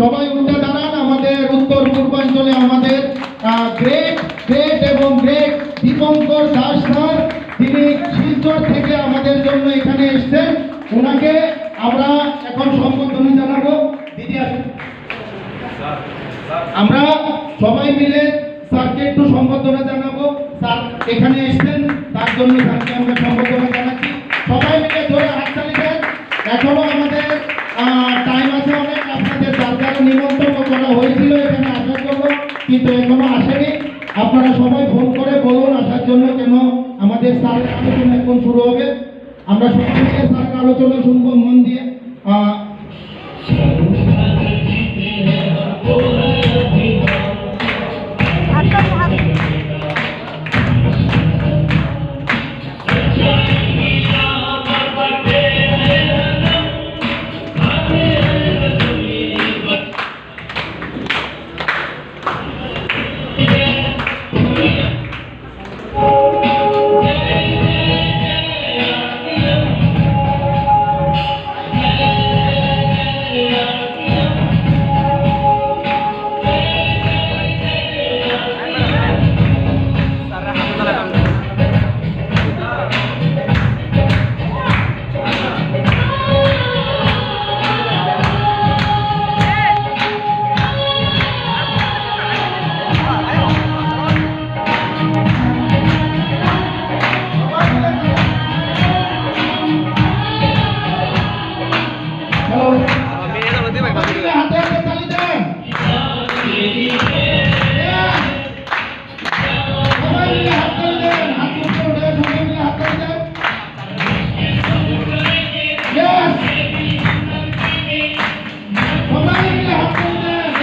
সবাই উঠে দাঁড়ান। আমাদের উত্তর পূর্বাঞ্চলে আমাদের গ্রেট এবং গ্রেট দীপঙ্কর দাস স্যার, তিনি শিলচর থেকে আমাদের জন্য এখানে এসেছেন। ওনাকে আমরা এখন সম্বোধনা জানাবো। দিদি আসুন, আমরা সবাই মিলে স্যারকে একটু সম্বোধনা জানাবো। স্যার এখানে এসেছেন, তার জন্য স্যারকে আমরা সম্বোধনা জানাচ্ছি। সবাই মিলে জোরে হাততালি দেন। এখনো আমাদের টাইম আছে অনেক। আপনাদের যার যারা নিমন্ত্রণ করা হয়েছিল এখানে আসার জন্য, কিন্তু এখনো আসেনি, আপনারা সবাই ফোন করে বলুন আসার জন্য, কেন আমাদের স্যারের আলোচনা এখন শুরু হবে। আমরা সবাই মিলে স্যারের আলোচনা শুনবো মন দিয়ে।